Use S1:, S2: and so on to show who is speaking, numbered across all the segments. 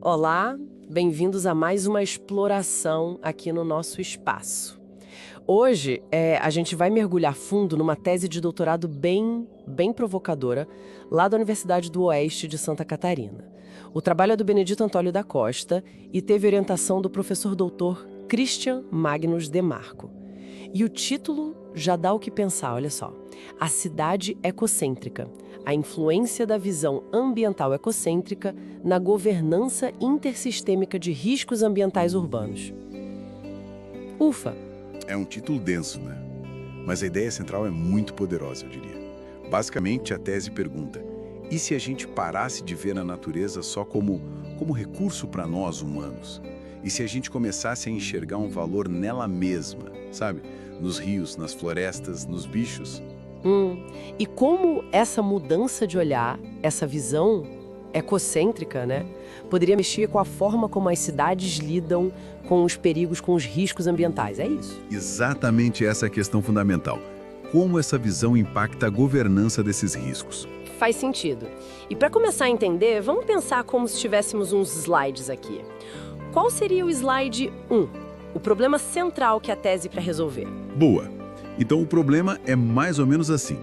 S1: Olá, bem-vindos a mais uma exploração aqui no nosso espaço. Hoje, a gente vai mergulhar fundo numa tese de doutorado bem provocadora, lá da Universidade do Oeste de Santa Catarina. O trabalho é do Benedito Antônio da Costa e teve orientação do professor doutor Christian Magnus Demarco. E o título já dá o que pensar, olha só. A cidade ecocêntrica. A influência da visão ambiental ecocêntrica na governança intersistêmica de riscos ambientais urbanos. Ufa!
S2: É um título denso, né? Mas a ideia central é muito poderosa, eu diria. Basicamente, a tese pergunta: e se a gente parasse de ver a natureza só como recurso para nós humanos? E se a gente começasse a enxergar um valor nela mesma, sabe? Nos rios, nas florestas, nos bichos?
S1: E como essa mudança de olhar, essa visão ecocêntrica, né, poderia mexer com a forma como as cidades lidam com os perigos, com os riscos ambientais, é isso?
S2: Exatamente essa é a questão fundamental. Como essa visão impacta a governança desses riscos?
S1: Faz sentido. E para começar a entender, vamos pensar como se tivéssemos uns slides aqui. Qual seria o slide 1? O problema central que a tese para resolver.
S2: Boa! Então o problema é mais ou menos assim.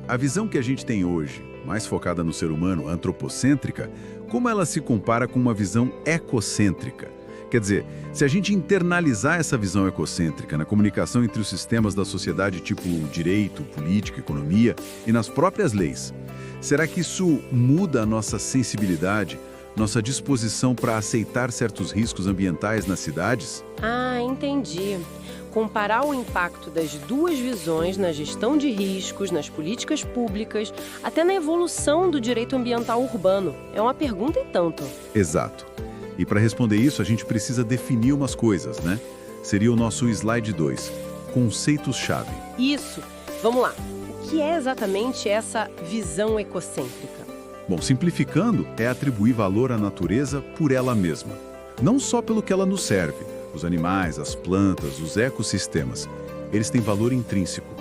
S2: A visão que a gente tem hoje, mais focada no ser humano, antropocêntrica, como ela se compara com uma visão ecocêntrica? Quer dizer, se a gente internalizar essa visão ecocêntrica na comunicação entre os sistemas da sociedade, tipo direito, política, economia e nas próprias leis, será que isso muda a nossa sensibilidade, nossa disposição para aceitar certos riscos ambientais nas cidades?
S1: Ah, entendi. Comparar o impacto das duas visões na gestão de riscos, nas políticas públicas, até na evolução do direito ambiental urbano. É uma pergunta e tanto.
S2: Exato. E para responder isso, a gente precisa definir umas coisas, né? Seria o nosso slide 2, conceitos-chave.
S1: Isso. Vamos lá. O que é exatamente essa visão ecocêntrica?
S2: Bom, simplificando, é atribuir valor à natureza por ela mesma. Não só pelo que ela nos serve. Os animais, as plantas, os ecossistemas, eles têm valor intrínseco.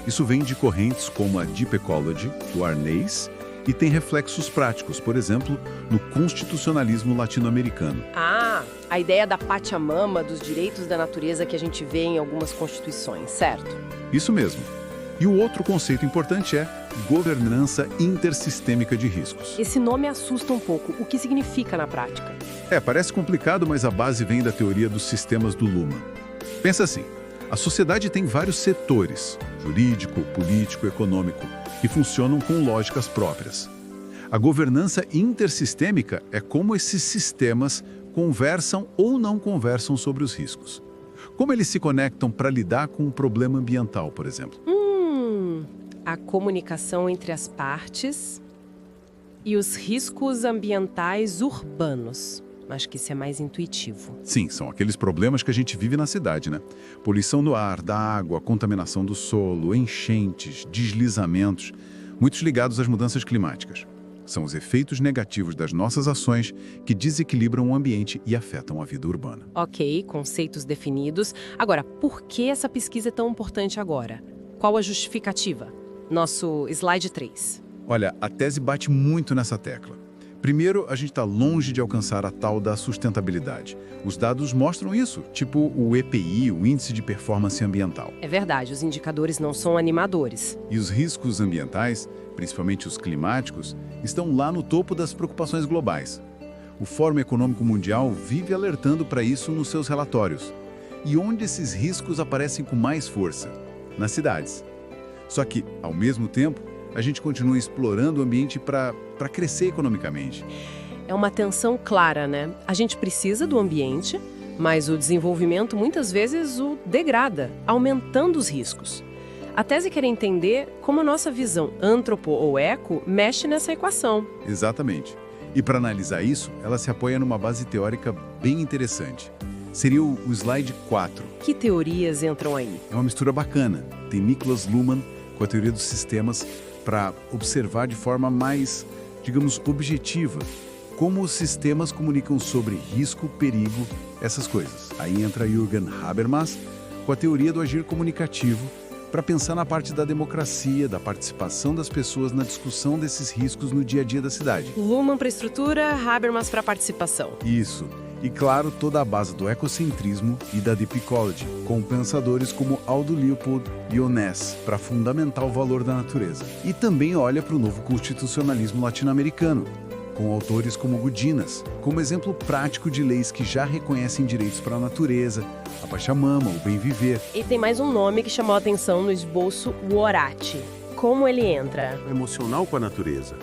S2: Isso vem de correntes como a Deep Ecology, do Arnaiz, e tem reflexos práticos, por exemplo, no constitucionalismo latino-americano.
S1: Ah, a ideia da Pachamama, dos direitos da natureza que a gente vê em algumas constituições, certo?
S2: Isso mesmo. E o outro conceito importante é governança intersistêmica de riscos.
S1: Esse nome assusta um pouco. O que significa na prática?
S2: Parece complicado, mas a base vem da teoria dos sistemas do Luhmann. Pensa assim, a sociedade tem vários setores, jurídico, político, econômico, que funcionam com lógicas próprias. A governança intersistêmica é como esses sistemas conversam ou não conversam sobre os riscos. Como eles se conectam para lidar com um problema ambiental, por exemplo.
S1: A comunicação entre as partes e os riscos ambientais urbanos. Acho que isso é mais intuitivo.
S2: Sim, são aqueles problemas que a gente vive na cidade, né? Poluição do ar, da água, contaminação do solo, enchentes, deslizamentos, muitos ligados às mudanças climáticas. São os efeitos negativos das nossas ações que desequilibram o ambiente e afetam a vida urbana.
S1: Ok, conceitos definidos. Agora, por que essa pesquisa é tão importante agora? Qual a justificativa? Nosso slide 3.
S2: Olha, a tese bate muito nessa tecla. Primeiro, a gente está longe de alcançar a tal da sustentabilidade. Os dados mostram isso, tipo o EPI, o Índice de Performance Ambiental.
S1: É verdade, os indicadores não são animadores.
S2: E os riscos ambientais, principalmente os climáticos, estão lá no topo das preocupações globais. O Fórum Econômico Mundial vive alertando para isso nos seus relatórios. E onde esses riscos aparecem com mais força? Nas cidades. Só que, ao mesmo tempo, a gente continua explorando o ambiente para crescer economicamente.
S1: É uma tensão clara, né? A gente precisa do ambiente, mas o desenvolvimento muitas vezes o degrada, aumentando os riscos. A tese quer entender como a nossa visão antropo ou eco mexe nessa equação.
S2: Exatamente. E para analisar isso, ela se apoia numa base teórica bem interessante. Seria o slide 4.
S1: Que teorias entram aí?
S2: É uma mistura bacana. Tem Niklas Luhmann com a teoria dos sistemas para observar de forma mais, digamos, objetiva como os sistemas comunicam sobre risco, perigo, essas coisas. Aí entra Jürgen Habermas com a teoria do agir comunicativo para pensar na parte da democracia, da participação das pessoas na discussão desses riscos no dia a dia da cidade.
S1: Luhmann para estrutura, Habermas para participação.
S2: Isso. E, claro, toda a base do ecocentrismo e da Deep Ecology, com pensadores como Aldo Leopold e Onés, para fundamentar o valor da natureza. E também olha para o novo constitucionalismo latino-americano, com autores como Gudinas, como exemplo prático de leis que já reconhecem direitos para a natureza, a Pachamama, o bem viver.
S1: E tem mais um nome que chamou a atenção no esboço, o Horácio. Como ele entra?
S3: Emocional com a natureza.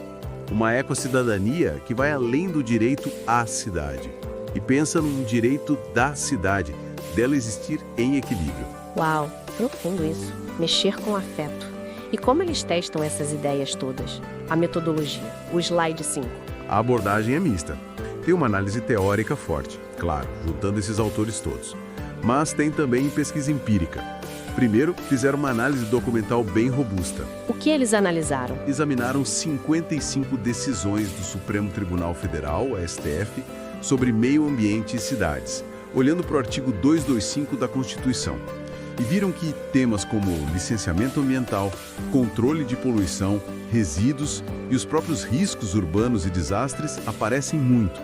S3: Uma ecocidadania que vai além do direito à cidade. E pensa num direito da cidade, dela existir em equilíbrio.
S4: Uau, profundo isso. Mexer com afeto. E como eles testam essas ideias todas? A metodologia, o slide 5.
S3: A abordagem é mista. Tem uma análise teórica forte, claro, juntando esses autores todos. Mas tem também pesquisa empírica. Primeiro, fizeram uma análise documental bem robusta.
S4: O que eles analisaram?
S3: Examinaram 55 decisões do Supremo Tribunal Federal, STF, sobre meio ambiente e cidades, olhando para o artigo 225 da Constituição. E viram que temas como licenciamento ambiental, controle de poluição, resíduos e os próprios riscos urbanos e desastres aparecem muito.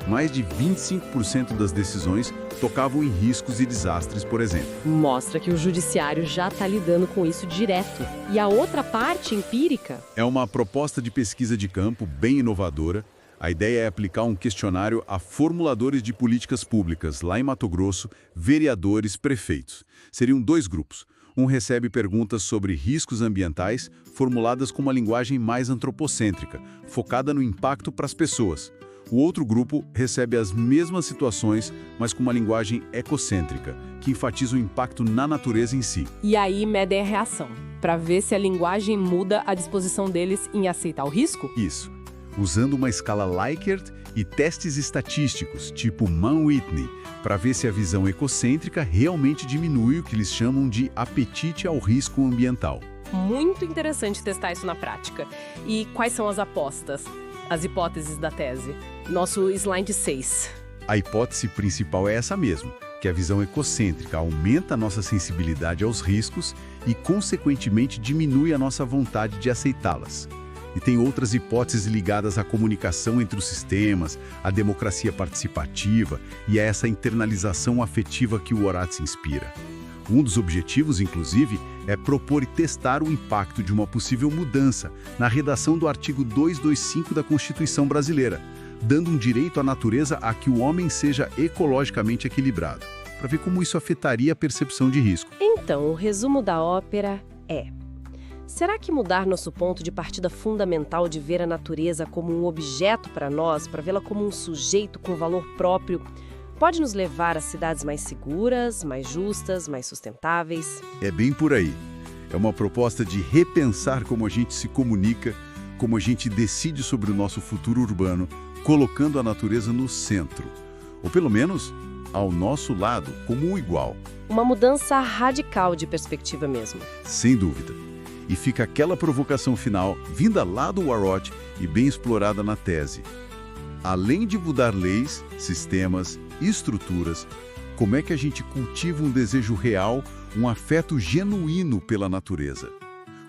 S3: Mais de 25% das decisões tocavam em riscos e desastres, por exemplo.
S4: Mostra que o judiciário já está lidando com isso direto. E a outra parte empírica?
S2: É uma proposta de pesquisa de campo bem inovadora. A ideia é aplicar um questionário a formuladores de políticas públicas, lá em Mato Grosso, vereadores, prefeitos. Seriam 2 grupos. Um recebe perguntas sobre riscos ambientais, formuladas com uma linguagem mais antropocêntrica, focada no impacto para as pessoas. O outro grupo recebe as mesmas situações, mas com uma linguagem ecocêntrica, que enfatiza o impacto na natureza em si.
S5: E aí medem a reação, para ver se a linguagem muda a disposição deles em aceitar o risco?
S2: Isso. Usando uma escala Likert e testes estatísticos, tipo Mann-Whitney, para ver se a visão ecocêntrica realmente diminui o que eles chamam de apetite ao risco ambiental.
S5: Muito interessante testar isso na prática. E quais são as apostas? As hipóteses da tese? Nosso slide 6.
S2: A hipótese principal é essa mesmo, que a visão ecocêntrica aumenta a nossa sensibilidade aos riscos e, consequentemente, diminui a nossa vontade de aceitá-las. E tem outras hipóteses ligadas à comunicação entre os sistemas, à democracia participativa e a essa internalização afetiva que o Horácio inspira. Um dos objetivos, inclusive, é propor e testar o impacto de uma possível mudança na redação do artigo 225 da Constituição brasileira, dando um direito à natureza a que o homem seja ecologicamente equilibrado, para ver como isso afetaria a percepção de risco.
S4: Então, o resumo da ópera é: será que mudar nosso ponto de partida fundamental de ver a natureza como um objeto para nós, para vê-la como um sujeito com valor próprio, pode nos levar a cidades mais seguras, mais justas, mais sustentáveis?
S2: É bem por aí. É uma proposta de repensar como a gente se comunica, como a gente decide sobre o nosso futuro urbano, colocando a natureza no centro. Ou pelo menos, ao nosso lado, como um igual.
S4: Uma mudança radical de perspectiva mesmo.
S2: Sem dúvida. E fica aquela provocação final, vinda lá do Warot e bem explorada na tese. Além de mudar leis, sistemas, estruturas, como é que a gente cultiva um desejo real, um afeto genuíno pela natureza?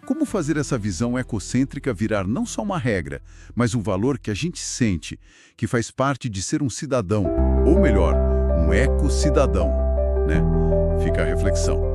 S2: Como fazer essa visão ecocêntrica virar não só uma regra, mas um valor que a gente sente, que faz parte de ser um cidadão, ou melhor, um ecocidadão, né? Fica a reflexão.